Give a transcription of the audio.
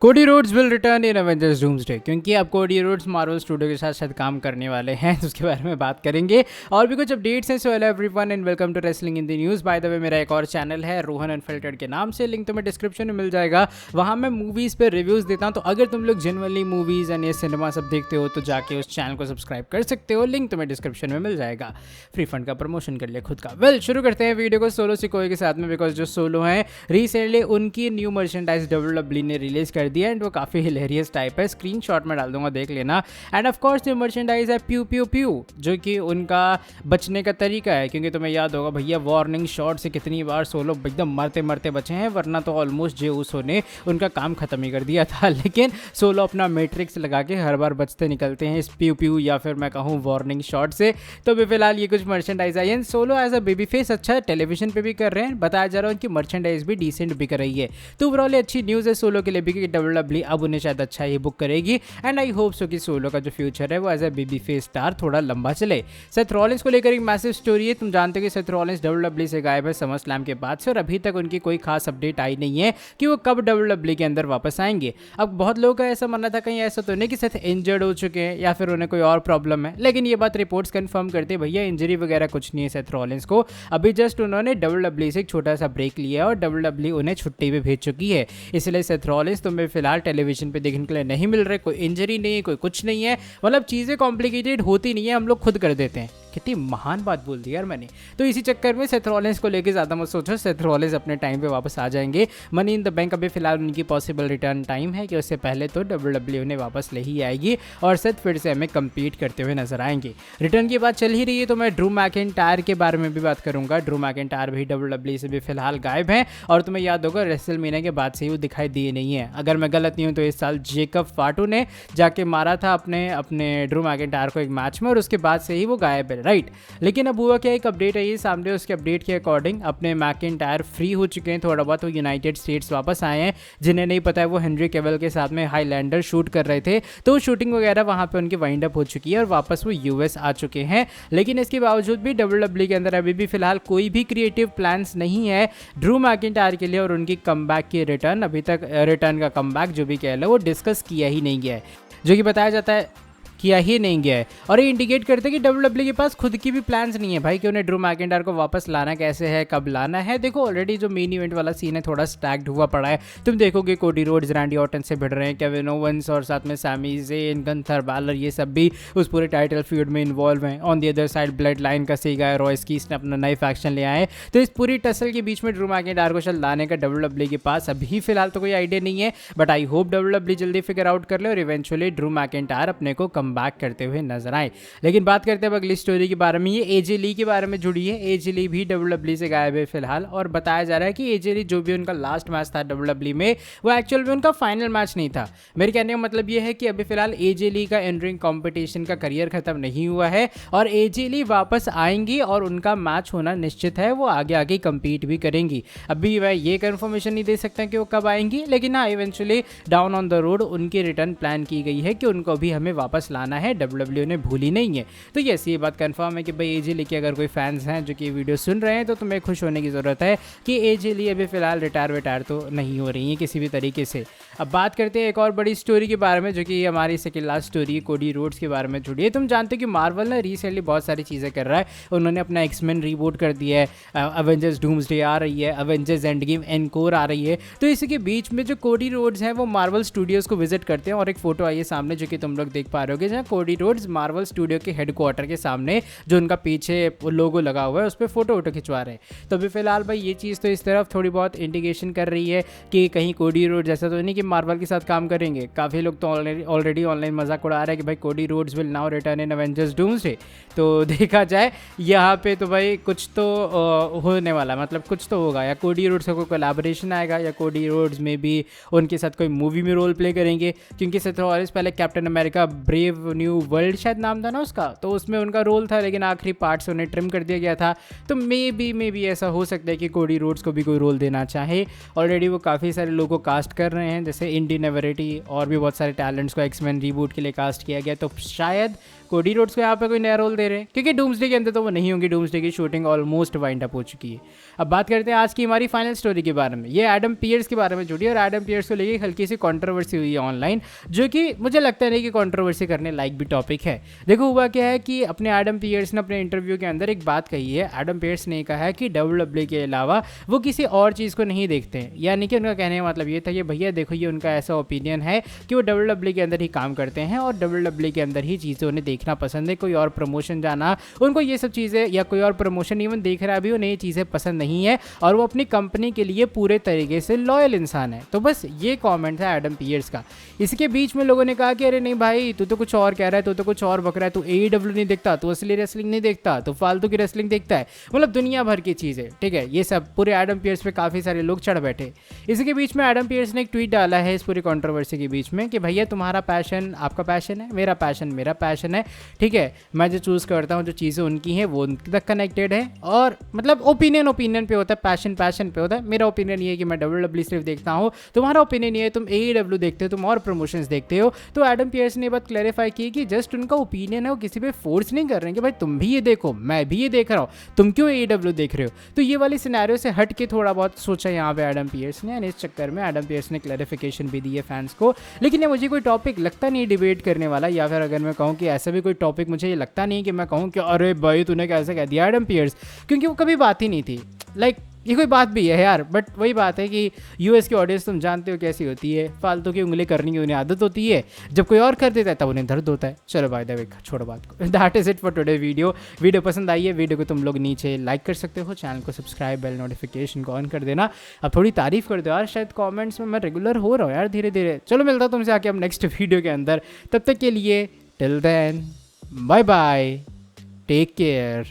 Cody Rhodes will return in Avengers doomsday, क्योंकि अब Cody Rhodes Marvel studio के साथ शायद काम करने वाले हैं, तो उसके बारे में बात करेंगे। और भी कुछ अपडेट्स हैं। So hello everyone and welcome to wrestling in the news. By the way, मेरा एक और चैनल है रोहन अनफिल्टर्ड के नाम से, लिंक तुम्हें डिस्क्रिप्शन में मिल जाएगा। वहाँ मैं मूवीज़ पे रिव्यूज़ देता हूँ, तो अगर तुम लोग जेनुअनली मूवीज़ एंड ये सिनेमा सब देखते हो तो जाके उस चैनल को सब्सक्राइब कर सकते हो। लिंक तुम्हें डिस्क्रिप्शन में मिल जाएगा। फ्री फंड का प्रमोशन कर लिया खुद का। वेल, शुरू करते हैं वीडियो को सोलो सिकोए के साथ में, बिकॉज जो सोलो हैं रिसेंटली उनकी न्यू मर्चेंडाइज WWE ने रिलीज कर दिया एंड वो काफ़ी हिलेरियस टाइप है। स्क्रीनशॉट में डाल दूंगा, देख लेना। एंड ऑफ कोर्स जो मर्चेंडाइज है प्यू प्यू प्यू, जो कि उनका बचने का तरीका है, क्योंकि तुम्हें याद होगा भैया वार्निंग शॉट से कितनी बार सोलो एकदम मरते मरते बचे हैं, वरना तो ऑलमोस्ट जे उसो ने उनका काम खत्म ही कर दिया था। लेकिन सोलो अपना मैट्रिक्स लगा के हर बार बचते निकलते हैं इस प्यू प्यू या फिर मैं कहूँ वार्निंग शॉट से। तो भी फिलहाल ये कुछ मर्चेंडाइज आई है। Solo as a baby face अच्छा टेलीविजन पे भी कर रहे हैं, बताया जा रहा है उनकी मर्चेंडाइज भी डिसेंट बिक रही है। तो ओवरऑल अच्छी न्यूज़ है सोलो के लिए भी कि WWE अब उन्हें शायद अच्छा ही बुक करेगी। एंड आई होप सो कि सोलो का जो फ्यूचर है वो as a baby face star थोड़ा लंबा चले। सेथ रॉलिंस को लेकर एक मैसिव स्टोरी है। तुम जानते हो कि सेथ रॉलिंस WWE से गायब है समर स्लैम के बाद से, और अभी तक उनकी कोई खास अपडेट आई नहीं है कि वो कब WWE के अंदर वापस आएंगे। अब बहुत लोगों का ऐसा मानना था कहीं ऐसा तो नहीं कि सेथ इंजर्ड हो चुके हैं या फिर उन्हें कोई और प्रॉब्लम है, लेकिन ये बात रिपोर्ट्स कंफर्म करते हैं भैया इंजरी वगैरह कुछ नहीं है सेथ रॉलिंस को। अभी जस्ट उन्होंने WWE से एक छोटा सा ब्रेक लिया है और WWE उन्हें छुट्टी भी भेज चुकी है। इसलिए सेथ रॉलिंस तुम्हें फिलहाल टेलीविजन पे देखने के लिए नहीं मिल रहे। कोई इंजरी नहीं है, कोई कुछ नहीं है, मतलब चीज़ें कॉम्प्लिकेटेड होती नहीं है, हम लोग खुद कर देते हैं। कितनी महान बात बोल दी यार मैंने। तो इसी चक्कर में सेथ रॉलिंस को लेके ज़्यादा मत सोचो, सेथ रॉलिंस अपने टाइम पे वापस आ जाएंगे। मनी इन द बैंक अभी फिलहाल उनकी पॉसिबल रिटर्न टाइम है कि उससे पहले तो WWE उन्हें वापस ले ही आएगी और सेथ फिर से हमें कम्पीट करते हुए नजर आएंगे। रिटर्न की बात चल ही रही है तो मैं ड्रू मैकिंटायर के बारे में भी बात करूंगा। ड्रू मैकिंटायर भी WWE से भी फिलहाल गायब हैं और तुम्हें याद होगा रेसलमेनिया के बाद से ही वो दिखाई दिए नहीं है। अगर मैं गलत नहीं हूँ तो इस साल जेकब फाटू ने जाके मारा था अपने ड्रू मैकिंटायर को एक मैच में, और उसके बाद से ही वो गायब है, राइट। लेकिन अब हुआ क्या, एक अपडेट है ये सामने, उसके अपडेट के अकॉर्डिंग अपने मैकिंटायर फ्री हो चुके हैं थोड़ा बहुत। वो यूनाइटेड स्टेट्स वापस आए हैं। जिन्हें नहीं पता है वो हेनरी कैविल के साथ में हाईलैंडर शूट कर रहे थे, तो शूटिंग वगैरह वहाँ पे उनकी वाइंड अप हो चुकी है और वापस वो यूएस आ चुके हैं। लेकिन इसके बावजूद भी WWE के अंदर अभी भी फिलहाल कोई भी क्रिएटिव प्लान्स नहीं है ड्रू मैकिंटायर के लिए, और उनकी कमबैक की रिटर्न अभी तक रिटर्न का कमबैक जो भी कह लो वो डिस्कस किया ही नहीं गया है, जो कि बताया जाता है किया ही नहीं गया है। और ये इंडिकेट करते हैं कि WWE के पास खुद की भी प्लान्स नहीं है भाई कि उन्हें ड्रू मैकिंटायर को वापस लाना कैसे है, कब लाना है। देखो ऑलरेडी जो मेन इवेंट वाला सीन है थोड़ा स्टैक्ड हुआ पड़ा है। तुम देखोगे कोडी रोड्स रैंडी ऑर्टन से भिड़ रहे हैं, केविन ओवेंस और साथ में सैमी ज़ेन, गंथर बैलर, ये सब भी उस पूरे टाइटल फीड में इन्वॉल्व हैं। On the other side blood line का सीगा है, रॉयस कीस ने अपना नई फैक्शन ले आए। तो इस पूरी टसल के बीच में ड्रू मैकिंटायर को शायद लाने का WWE के पास अभी फिलहाल तो कोई आइडिया नहीं है, बट आई होप WWE जल्दी फिगर आउट कर ले और इवेंचुअली ड्रू मैकिंटायर अपने को कम बैक करते हुए नजर आए। लेकिन बात करते हैं अगली स्टोरी के बारे में। ये एजे ली के बारे में जुड़ी है। एजे ली भी WWE से गायब है फिलहाल, और बताया जा रहा है कि एजे ली जो भी उनका लास्ट मैच था WWE में वो एक्चुअल में उनका फाइनल मैच नहीं था। मेरे कहने का मतलब ये है कि अभी फिलहाल एजे ली का इन रिंग कॉम्पिटिशन का करियर खत्म नहीं हुआ है और एजे ली वापस आएंगी और उनका मैच होना निश्चित है। वो आगे आगे कंपीट भी करेंगी। अभी मैं ये कंफर्मेशन नहीं दे सकता कि वो कब आएंगी, लेकिन हाँ eventually down on the road उनकी रिटर्न प्लान की गई है कि उनको भी हमें वापस लाना है। WWE ने भूली नहीं है। तो यस, ये बात कंफर्म है कि भाई एजे ली के अगर कोई फैंस हैं जो कि वीडियो सुन रहे हैं तो तुम्हें खुश होने की ज़रूरत है कि एजे ली अभी फिलहाल रिटायर तो नहीं हो रही है किसी भी तरीके से। अब बात करते हैं एक और बड़ी स्टोरी के बारे में, जो कि हमारी second last story Cody Rhodes के बारे में जुड़ी है। तुम जानते हो कि मार्वल ने रिसेंटली बहुत सारी चीज़ें कर रहा है। उन्होंने अपना एक्समैन रीबूट कर दिया है, अवेंजर्स डूम्सडे आ रही है, अवेंजर्स एंड गेम एनकोर आ रही है। तो इसी के बीच में जो कोडी रोड्स हैं वो मार्वल स्टूडियोज़ को विजिट करते हैं, और एक फोटो आई है सामने जो कि तुम लोग देख पा रहे होगे, जहाँ कोडी रोड्स मार्वल स्टूडियो के हेडक्वार्टर के सामने जो उनका पीछे लोगो लगा हुआ है उस पर फोटो खिंचवा रहे हैं। तो अभी फिलहाल भाई ये चीज़ तो इस तरफ थोड़ी बहुत इंडिकेशन कर रही है कि कहीं कोडी रोड जैसा तो नहीं कि मार्वल के साथ काम करेंगे। काफ़ी लोग तो ऑलरेडी ऑनलाइन मजाक उड़ा रहे हैं कि भाई Cody Rhodes will now return in Avengers doomsday. तो देखा जाए यहाँ पे तो भाई कुछ तो होने वाला, मतलब कुछ तो होगा, या कोडी रोड्स का कोई कोलैबोरेशन आएगा या कोडी रोड्स में भी उनके साथ कोई मूवी में रोल प्ले करेंगे, क्योंकि सेथ रॉलिंस पहले captain America brave brave new world शायद नाम था ना उसका, तो उसमें उनका रोल था, लेकिन आखिरी पार्ट से उन्हें ट्रिम कर दिया गया था। तो मे बी ऐसा हो सकता है कि कोडी रोड्स को भी कोई रोल देना चाहे। ऑलरेडी वो काफ़ी सारे लोगों को कास्ट कर रहे हैं, जैसे इंडी नेवरिटी और भी बहुत सारे टैलेंट्स को एक्समैन रीबूट के लिए कास्ट किया गया। तो शायद कोडी रोड्स को यहाँ पे कोई नया रोल दे रहे हैं, क्योंकि डूम्सडे के अंदर तो वो नहीं होंगी। डूम्सडे की शूटिंग ऑलमोस्ट वाइंड अप हो चुकी है। अब बात करते हैं आज की हमारी फाइनल स्टोरी के बारे में। ये एडम पियर्स के बारे में जुड़ी, और एडम पियर्स को लेके हल्की सी कंट्रोवर्सी हुई है ऑनलाइन, जो कि मुझे लगता नहीं कि कंट्रोवर्सी करने लायक भी टॉपिक है। देखो हुआ क्या है कि अपने एडम पियर्स ने अपने इंटरव्यू के अंदर एक बात कही है। एडम पियर्स ने कहा है कि WWE के अलावा वो किसी और चीज़ को नहीं देखते हैं, यानी कि उनका कहने का मतलब ये था कि भैया देखो, ये उनका ऐसा ओपिनियन है कि वो WWE के अंदर ही काम करते हैं और WWE के अंदर ही चीज़ें उन्हें देखना पसंद है। कोई और प्रमोशन जाना, उनको ये सब चीज़ें या कोई और प्रमोशन इवन देख रहा भी उन्हें ये चीज़ें पसंद नहीं है, और वो अपनी कंपनी के लिए पूरे तरीके से लॉयल इंसान है। तो बस ये कमेंट था एडम पियर्स का। इसके बीच में लोगों ने कहा कि अरे नहीं भाई, तू तो कुछ और कह रहा है, तू तो कुछ और बक रहा है, तू AEW नहीं देखता, तू असली रेसलिंग नहीं देखता, तो फालतू की रेसलिंग देखता है, मतलब दुनिया भर की चीज़ें। ठीक है, ये सब पूरे एडम पियर्स पे काफ़ी सारे लोग चढ़ बैठे। इसके बीच में एडम पियर्स ने एक ट्वीट डाला है इस पूरी कंट्रोवर्सी के बीच में कि भैया तुम्हारा पैशन आपका पैशन है, मेरा पैशन मेरा पैशन है। ठीक है, मैं जो चूज़ करता हूँ, जो चीज़ें उनकी हैं वो उनके तक कनेक्टेड है, और मतलब ओपिनियन पे होता है, पैशन पे होता है। मेरा ओपिनियन ये है कि मैं WWE सिर्फ देखता हूँ, तुम्हारा ओपिनियन ये है तुम AEW देखते हो, तुम और प्रमोशंस देखते हो। तो एडम पियर्स ने बात क्लैरिफाई की कि जस्ट उनका ओपिनियन है, वो किसी पे फोर्स नहीं कर रहे हैं कि भाई तुम भी ये देखो, मैं भी ये देख रहा हूँ, तुम क्यों AEW देख रहे हो। तो ये वाली सिनेरियो से हट के थोड़ा बहुत सोचा यहाँ पे एडम पियर्स ने, इस चक्कर में एडम पियर्स ने क्लैरिफिकेशन भी दी है फैंस को। लेकिन ये मुझे कोई टॉपिक लगता नहीं डिबेट करने वाला, या फिर अगर मैं कहूँ कि ऐसा भी कोई टॉपिक मुझे ये लगता नहीं कि मैं कहूँ कि अरे भाई तूने कैसे कह दिया एडम पियर्स, क्योंकि वो कभी बात ही नहीं थी। लाइक ये कोई बात भी है यार, बट वही बात है कि US की ऑडियंस तुम जानते हो कैसी होती है, फालतू की उंगली करने की उन्हें आदत होती है, जब कोई और कर देता है तब उन्हें दर्द होता है। चलो बाय द वे छोड़ो बात को, that is it for today video पसंद आई है, वीडियो को तुम लोग नीचे लाइक कर सकते हो, चैनल को सब्सक्राइब, बेल नोटिफिकेशन को ऑन कर देना। अब थोड़ी तारीफ कर दो यार, शायद कॉमेंट्स में मैं रेगुलर हो रहा हूँ यार धीरे धीरे। चलो मिलता हूँ तुमसे आके अब नेक्स्ट वीडियो के अंदर, तब तक के लिए till then bye bye, take care.